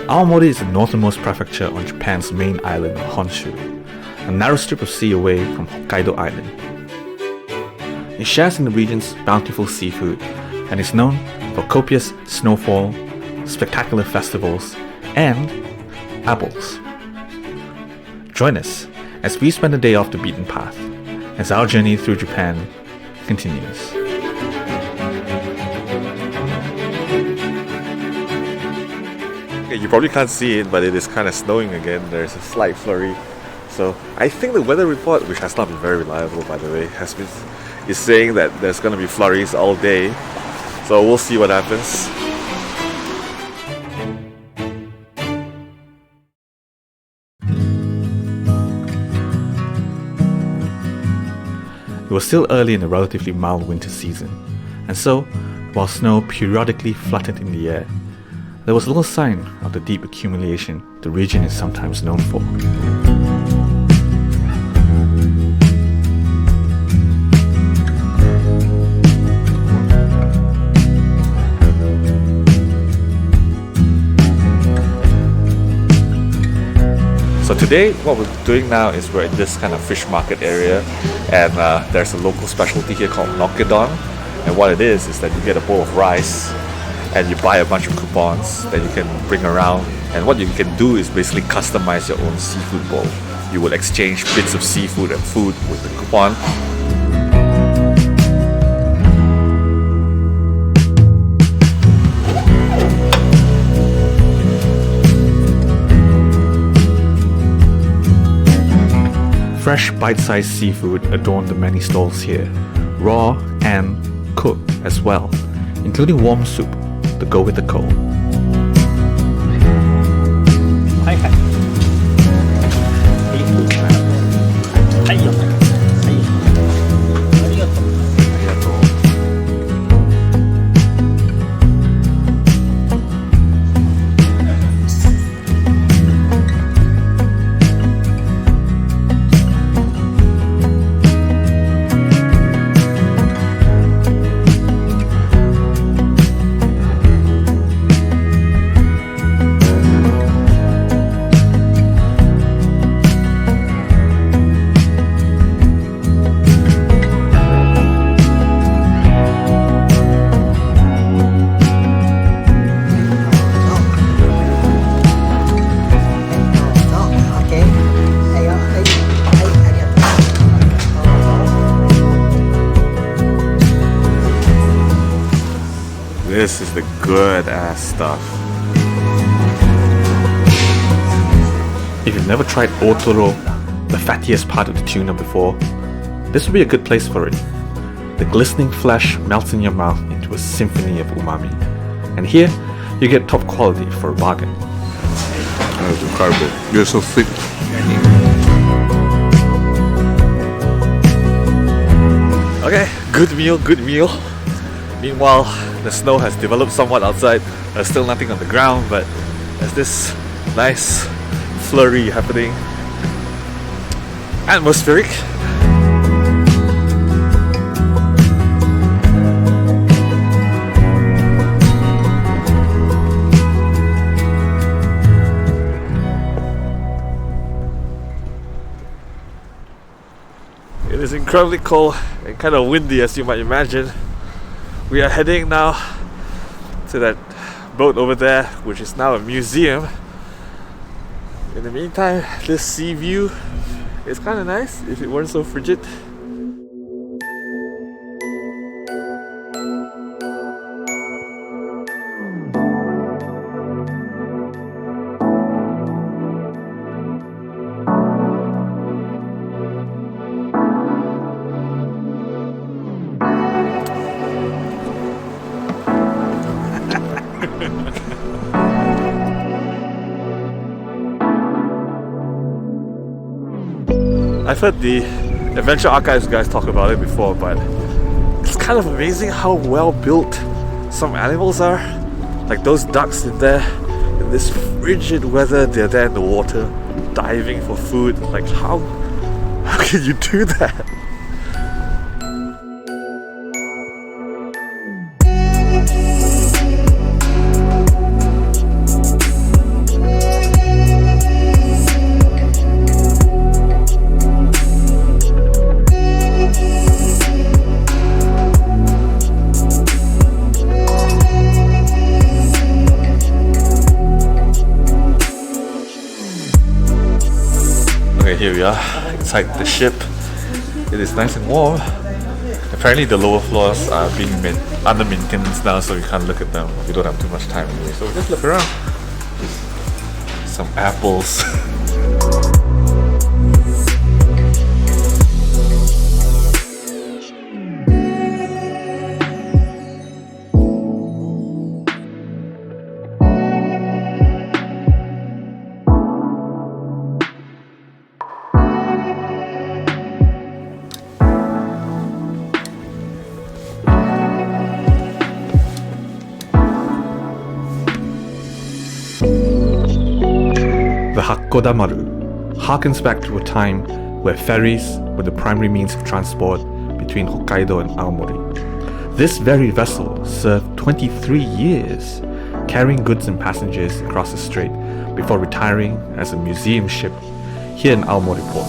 Aomori is the northernmost prefecture on Japan's main island of Honshu, a narrow strip of sea away from Hokkaido Island. It shares in the region's bountiful seafood and is known for copious snowfall, spectacular festivals, and apples. Join us as we spend a day off the beaten path as our journey through Japan continues. Okay, you probably can't see it, but it is kind of snowing again. There's a slight flurry. So I think the weather report, which has not been very reliable by the way, is saying that there's going to be flurries all day. So we'll see what happens. It was still early in the relatively mild winter season, and so, while snow periodically fluttered in the air, there was little sign of the deep accumulation the region is sometimes known for. So today, what we're doing now is we're in this kind of fish market area, and there's a local specialty here called Nokkedon. And what it is that you get a bowl of rice, and you buy a bunch of coupons that you can bring around. And what you can do is basically customize your own seafood bowl. You will exchange bits of seafood and food with the coupon. Fresh, bite-sized seafood adorn the many stalls here, raw and cooked as well, including warm soup to go with the cold. This is the good ass stuff. If you've never tried otoro, the fattiest part of the tuna before, this would be a good place for it. The glistening flesh melts in your mouth into a symphony of umami. And here, you get top quality for a bargain. Oh, the carbo. You're so thick. Okay, good meal. Meanwhile, the snow has developed somewhat outside. There's still nothing on the ground, but there's this nice flurry happening. Atmospheric. It is incredibly cold and kind of windy, as you might imagine. We are heading now to that boat over there, which is now a museum. In the meantime, this sea view is kind of nice if it weren't so frigid. I've heard the Adventure Archives guys talk about it before, but it's kind of amazing how well built some animals are. Like those ducks in there, in this frigid weather, they're there in the water, diving for food. Like how can you do that? here we are inside the ship. It is nice and warm. Apparently the lower floors are being under maintenance now, so we can't look at them. We don't have too much time anyway, so we'll just look around. Some apples. The Hakodamaru harkens back to a time where ferries were the primary means of transport between Hokkaido and Aomori. This very vessel served 23 years, carrying goods and passengers across the strait before retiring as a museum ship here in Aomori port.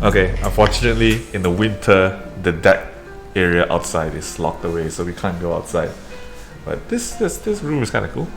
Okay, unfortunately in the winter the deck area outside is locked away, so we can't go outside. But this room is kind of cool.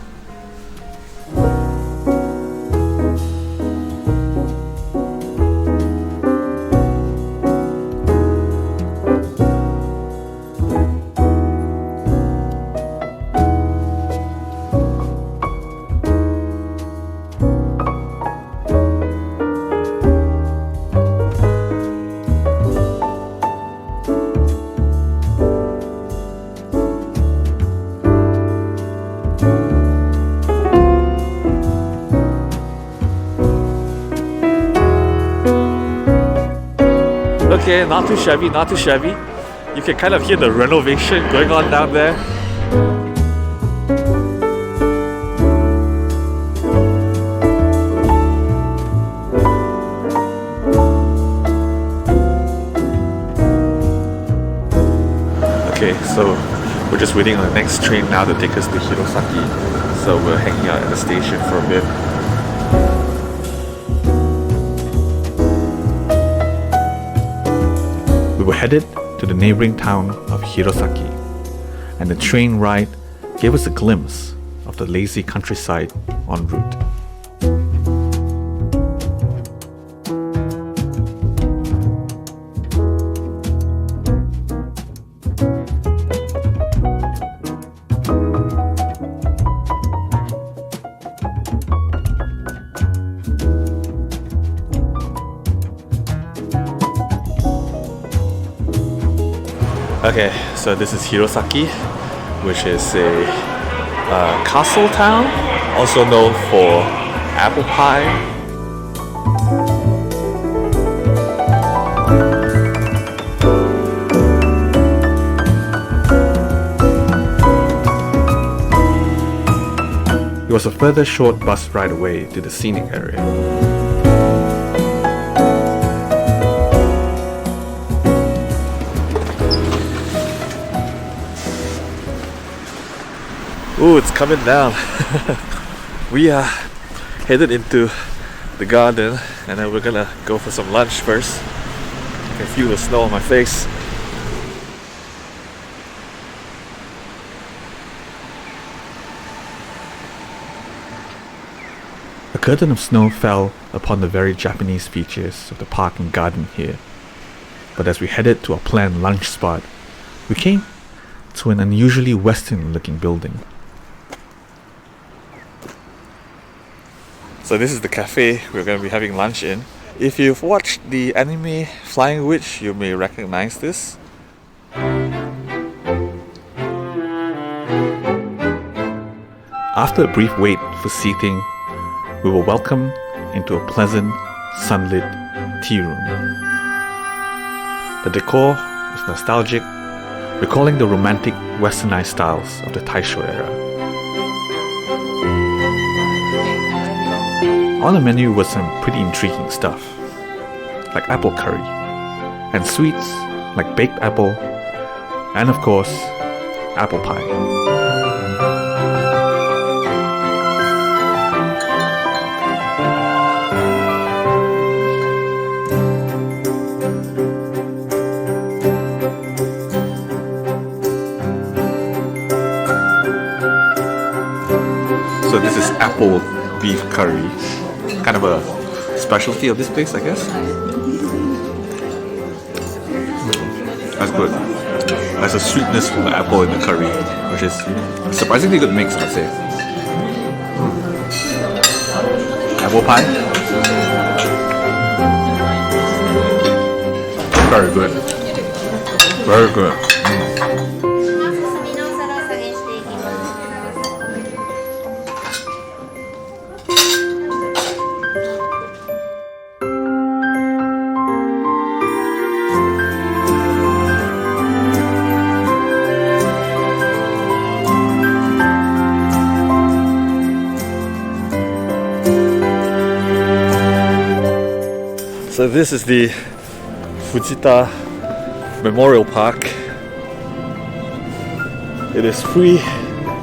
Okay, not too shabby, not too shabby. You can kind of hear the renovation going on down there. Okay, so we're just waiting on the next train now to take us to Hirosaki. So we're hanging out at the station for a bit. We were headed to the neighboring town of Hirosaki, and the train ride gave us a glimpse of the lazy countryside en route. Okay, so this is Hirosaki, which is a castle town, also known for apple pie. It was a further short bus ride away to the scenic area. Ooh, it's coming down. We are headed into the garden, and then we're gonna go for some lunch first. I can feel the snow on my face. A curtain of snow fell upon the very Japanese features of the park and garden here. But as we headed to our planned lunch spot, we came to an unusually Western looking building. So this is the cafe we're going to be having lunch in. If you've watched the anime Flying Witch, you may recognize this. After a brief wait for seating, we were welcomed into a pleasant, sunlit tea room. The decor is nostalgic, recalling the romantic westernized styles of the Taisho era. On the menu was some pretty intriguing stuff, like apple curry, and sweets like baked apple, and of course, apple pie. So this is apple beef curry, kind of a specialty of this place, I guess. That's good. There's a sweetness from the apple in the curry, which is a surprisingly good mix, I'd say. Apple pie. Very good. Very good. So this is the Fujita Memorial Park. It is free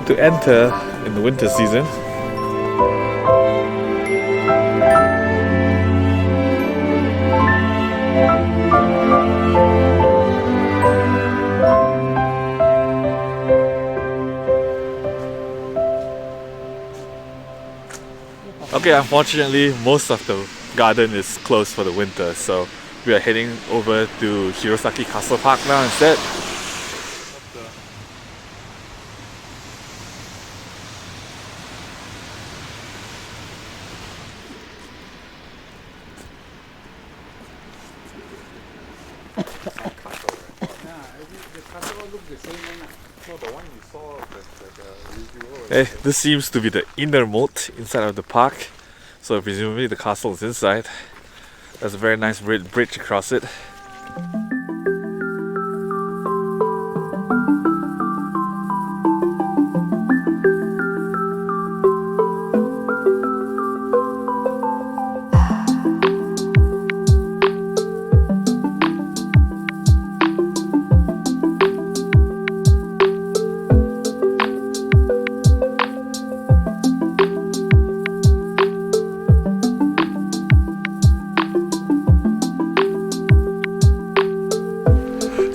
to enter in the winter season. Okay, unfortunately, most of the garden is closed for the winter, so we are heading over to Hirosaki Castle Park now instead. Hey, this seems to be the inner moat inside of the park, so presumably the castle is inside. There's a very nice red bridge across it.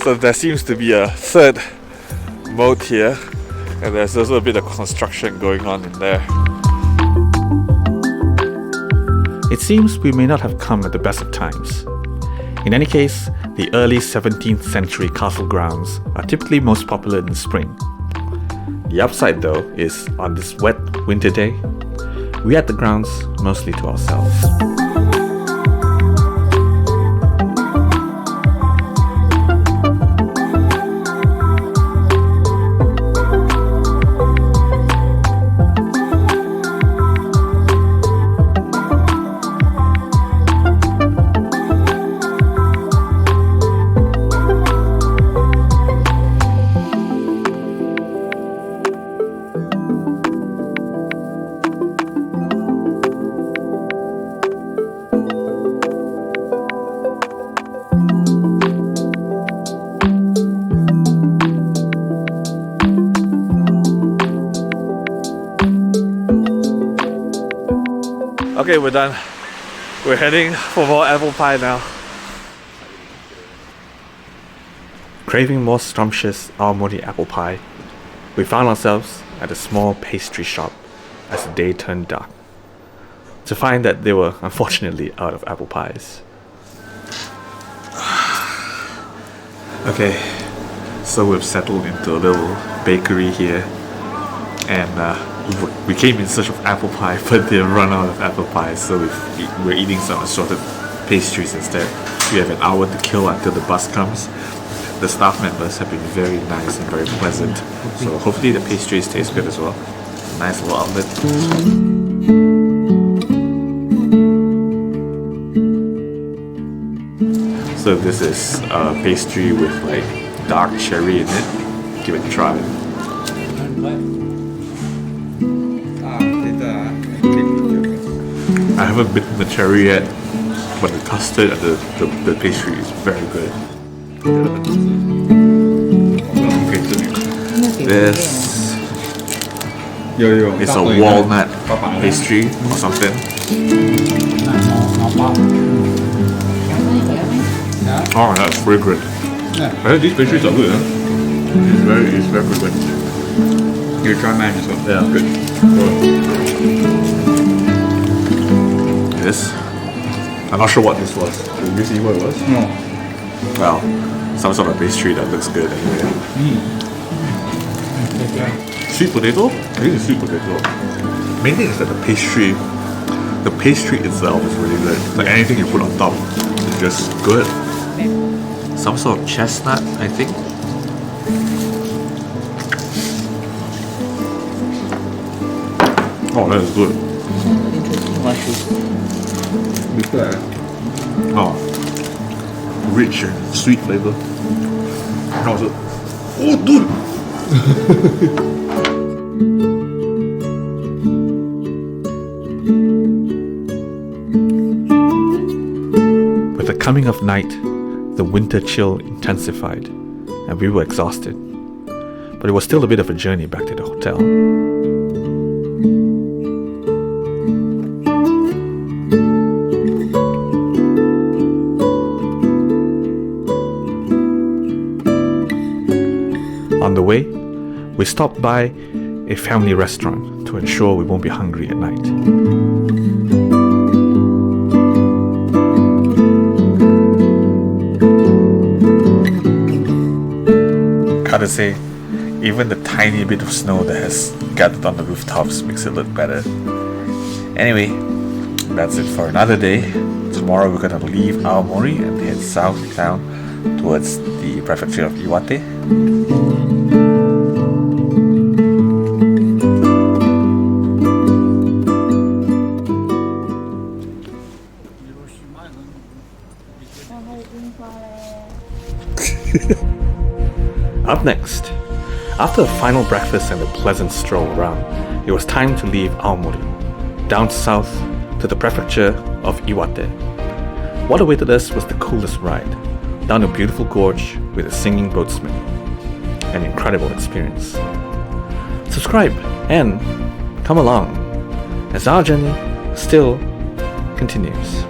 So there seems to be a third moat here, and there's also a bit of construction going on in there. It seems we may not have come at the best of times. In any case, the early 17th century castle grounds are typically most popular in the spring. The upside though is, on this wet winter day, we had the grounds mostly to ourselves. Okay, we're done. We're heading for more apple pie now. Craving more scrumptious Aomori apple pie, we found ourselves at a small pastry shop as the day turned dark, to find that they were unfortunately out of apple pies. Okay, so we've settled into a little bakery here, and we came in search of apple pie, but they run out of apple pie, so we're eating some assorted pastries instead. We have an hour to kill until the bus comes. The staff members have been very nice and very pleasant, so hopefully the pastries taste good as well. Nice little outlet. So this is pastry with like dark cherry in it. Give it a try. I haven't bitten the cherry yet, but the custard and the pastry is very good. This is a walnut pastry or something. Oh, that's fragrant. I heard these pastries are good, huh? It's very good. You try mine as well. Yeah, good. This, I'm not sure what this was. Did you see what it was? No. Well, some sort of pastry that looks good anyway. Sweet potato? I think it's sweet potato. Main thing is that the pastry itself is really good. Like anything you put on top is just good. Some sort of chestnut, I think. Oh, that is good. Oh, rich and sweet flavor. And also, oh, dude! With the coming of night, the winter chill intensified, and we were exhausted. But it was still a bit of a journey back to the hotel. On the way, we stopped by a family restaurant to ensure we won't be hungry at night. Gotta say, even the tiny bit of snow that has gathered on the rooftops makes it look better. Anyway, that's it for another day. Tomorrow we're gonna leave Aomori and head south down towards the prefecture of Iwate. Up next, after a final breakfast and a pleasant stroll around, it was time to leave Aomori, down south to the prefecture of Iwate. What awaited us was the coolest ride, down a beautiful gorge with a singing boatsman. An incredible experience. Subscribe and come along as our journey still continues.